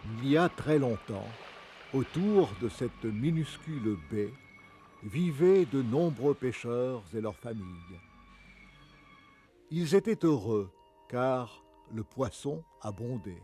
Il y a très longtemps, autour de cette minuscule baie, vivaient de nombreux pêcheurs et leurs familles. Ils étaient heureux, car le poisson abondait.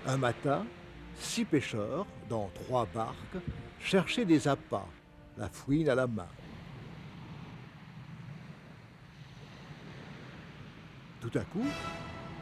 Un matin, 6 pêcheurs, dans 3 barques, cherchaient des appâts, la fouine à la main. Tout à coup,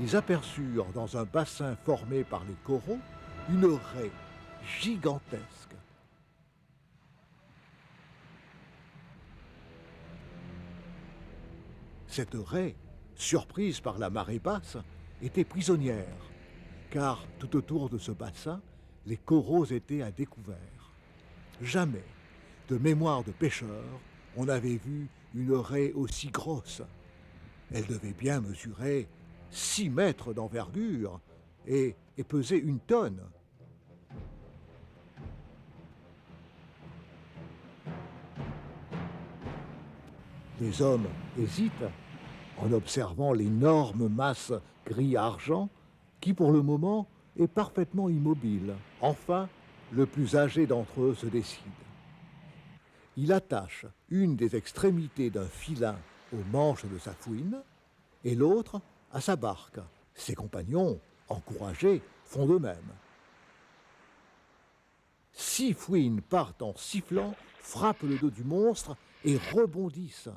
ils aperçurent dans un bassin formé par les coraux une raie gigantesque. Cette raie, surprise par la marée basse, était prisonnière, car tout autour de ce bassin, les coraux étaient à découvert. Jamais, de mémoire de pêcheurs, on n'avait vu une raie aussi grosse. Elle devait bien mesurer 6 mètres d'envergure et peser 1 tonne. Les hommes hésitent en observant l'énorme masse gris-argent qui, pour le moment, est parfaitement immobile. Enfin, le plus âgé d'entre eux se décide. Il attache une des extrémités d'un filin au manche de sa fouine et l'autre à sa barque. Ses compagnons, encouragés, font de même. 6 fouines partent en sifflant, frappent le dos du monstre et rebondissent.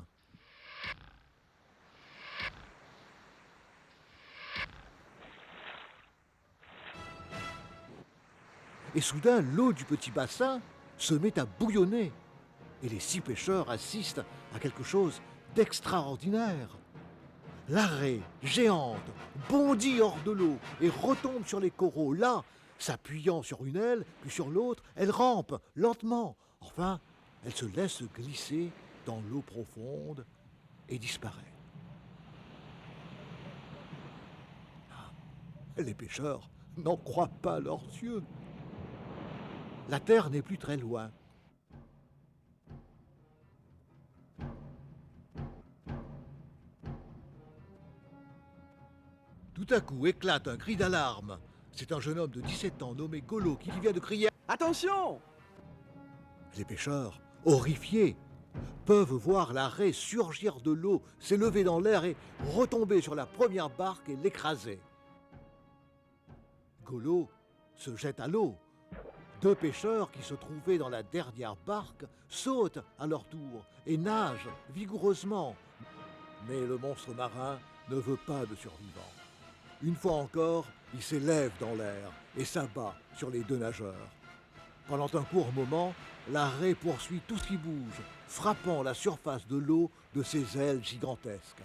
Et soudain, l'eau du petit bassin se met à bouillonner. Et les 6 pêcheurs assistent à quelque chose d'extraordinaire. La raie géante bondit hors de l'eau et retombe sur les coraux. Là, s'appuyant sur une aile, puis sur l'autre, elle rampe lentement. Enfin, elle se laisse glisser dans l'eau profonde et disparaît. Les pêcheurs n'en croient pas leurs yeux. La terre n'est plus très loin. Tout à coup éclate un cri d'alarme. C'est un jeune homme de 17 ans nommé Golo qui vient de crier « Attention! Les pêcheurs, horrifiés, peuvent voir la raie surgir de l'eau, s'élever dans l'air et retomber sur la première barque et l'écraser. Golo se jette à l'eau. 2 pêcheurs qui se trouvaient dans la dernière barque sautent à leur tour et nagent vigoureusement. Mais le monstre marin ne veut pas de survivants. Une fois encore, il s'élève dans l'air et s'abat sur les 2 nageurs. Pendant un court moment, la raie poursuit tout ce qui bouge, frappant la surface de l'eau de ses ailes gigantesques.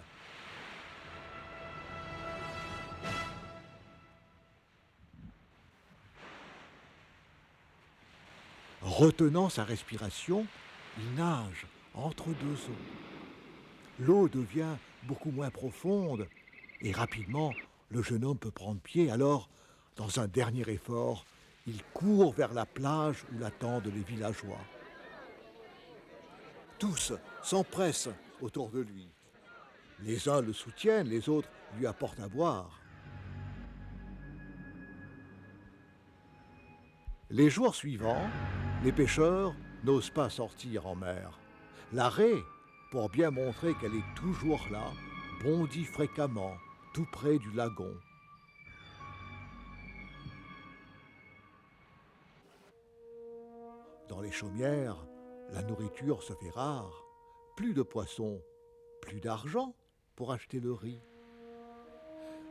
Retenant sa respiration, il nage entre 2 eaux. L'eau devient beaucoup moins profonde et rapidement, le jeune homme peut prendre pied. Alors, dans un dernier effort, il court vers la plage où l'attendent les villageois. Tous s'empressent autour de lui. Les uns le soutiennent, les autres lui apportent à boire. Les jours suivants, les pêcheurs n'osent pas sortir en mer. La raie, pour bien montrer qu'elle est toujours là, bondit fréquemment, tout près du lagon. Dans les chaumières, la nourriture se fait rare. Plus de poissons, plus d'argent pour acheter le riz.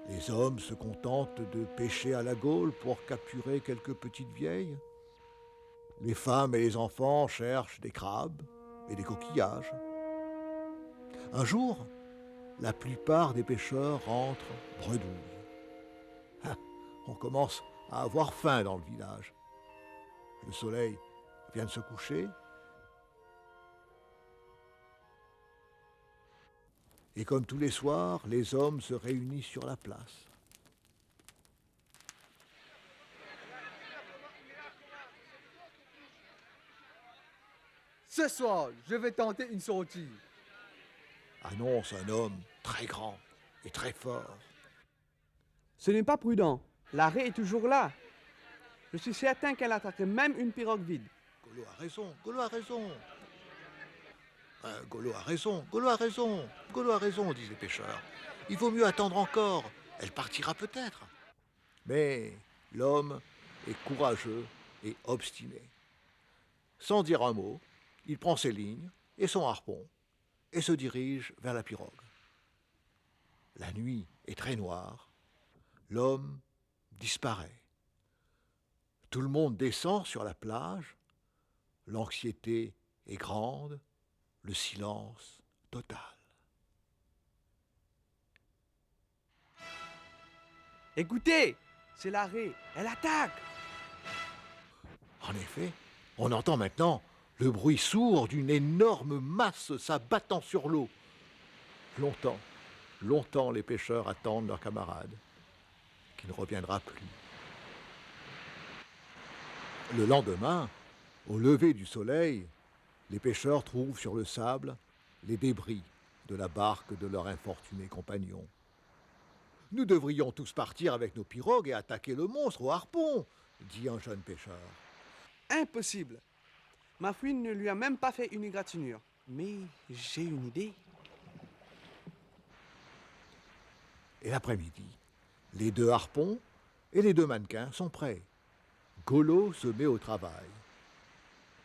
Les hommes se contentent de pêcher à la gaule pour capturer quelques petites vieilles. Les femmes et les enfants cherchent des crabes et des coquillages. Un jour, la plupart des pêcheurs rentrent bredouilles. On commence à avoir faim dans le village. Le soleil vient de se coucher. Et comme tous les soirs, les hommes se réunissent sur la place. Ce soir, je vais tenter une sortie. Annonce un homme très grand et très fort. Ce n'est pas prudent. L'arrêt est toujours là. Je suis certain qu'elle attaquerait même une pirogue vide. Golo a raison, Golo a raison. Golo a raison, Golo a raison, Golo a raison, disent les pêcheurs. Il vaut mieux attendre encore, elle partira peut-être. Mais l'homme est courageux et obstiné. Sans dire un mot, il prend ses lignes et son harpon et se dirige vers la pirogue. La nuit est très noire, l'homme disparaît. Tout le monde descend sur la plage, l'anxiété est grande, le silence total. Écoutez, c'est l'arrêt. Elle attaque. En effet, on entend maintenant le bruit sourd d'une énorme masse s'abattant sur l'eau. Longtemps les pêcheurs attendent leur camarade, qui ne reviendra plus. Le lendemain, au lever du soleil, les pêcheurs trouvent sur le sable les débris de la barque de leur infortuné compagnon. « Nous devrions tous partir avec nos pirogues et attaquer le monstre au harpon, » dit un jeune pêcheur. Impossible. Ma fouine ne lui a même pas fait une égratignure. Mais j'ai une idée. Et l'après-midi, les 2 harpons et les 2 mannequins sont prêts. Golo se met au travail.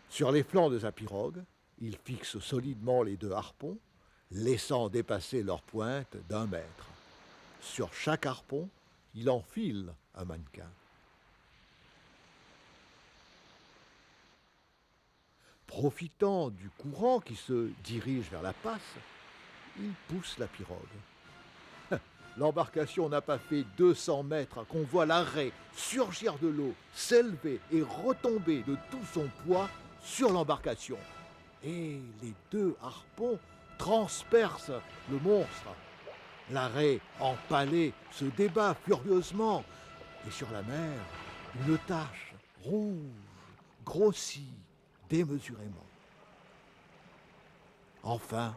Sur les flancs de sa pirogue, il fixe solidement les 2 harpons, laissant dépasser leur pointe d'1 mètre. Sur chaque harpon, il enfile un mannequin. Profitant du courant qui se dirige vers la passe, il pousse la pirogue. L'embarcation n'a pas fait 200 mètres qu'on voit l'arrêt surgir de l'eau, s'élever et retomber de tout son poids sur l'embarcation. Et les 2 harpons transpercent le monstre. L'arrêt empalé se débat furieusement et sur la mer, une tache rouge grossit démesurément. Enfin,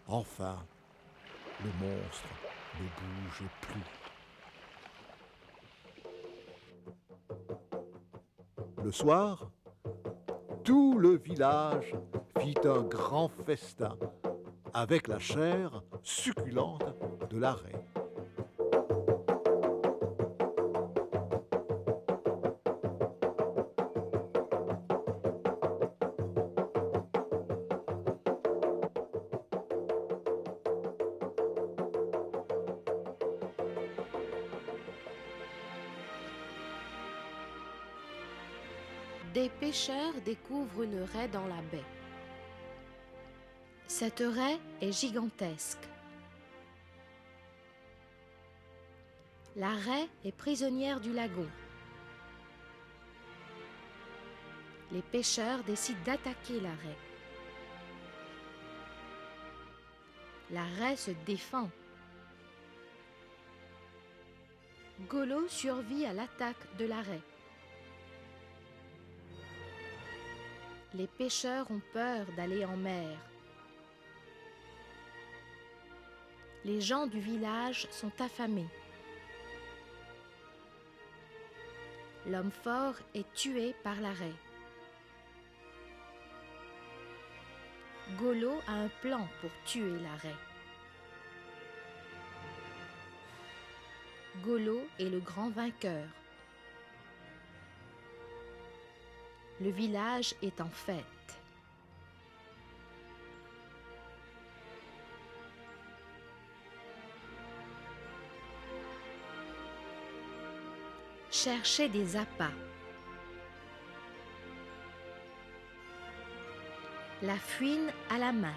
le monstre ne bouge plus. Le soir, tout le village fit un grand festin avec la chair succulente de l'arrêt. Des pêcheurs découvrent une raie dans la baie. Cette raie est gigantesque. La raie est prisonnière du lagon. Les pêcheurs décident d'attaquer la raie. La raie se défend. Golo survit à l'attaque de la raie. Les pêcheurs ont peur d'aller en mer. Les gens du village sont affamés. L'homme fort est tué par la raie. Golo a un plan pour tuer la raie. Golo est le grand vainqueur. Le village est en fête. Cherchez des appâts. La fouine à la main.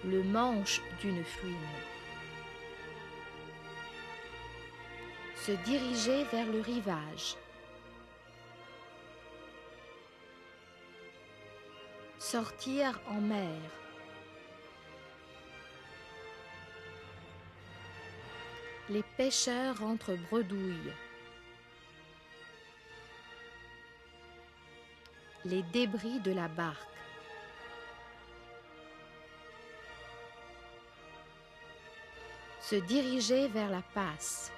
Le manche d'une fouine. Se diriger vers le rivage. Sortir en mer. Les pêcheurs rentrent bredouille. Les débris de la barque. Se diriger vers la passe.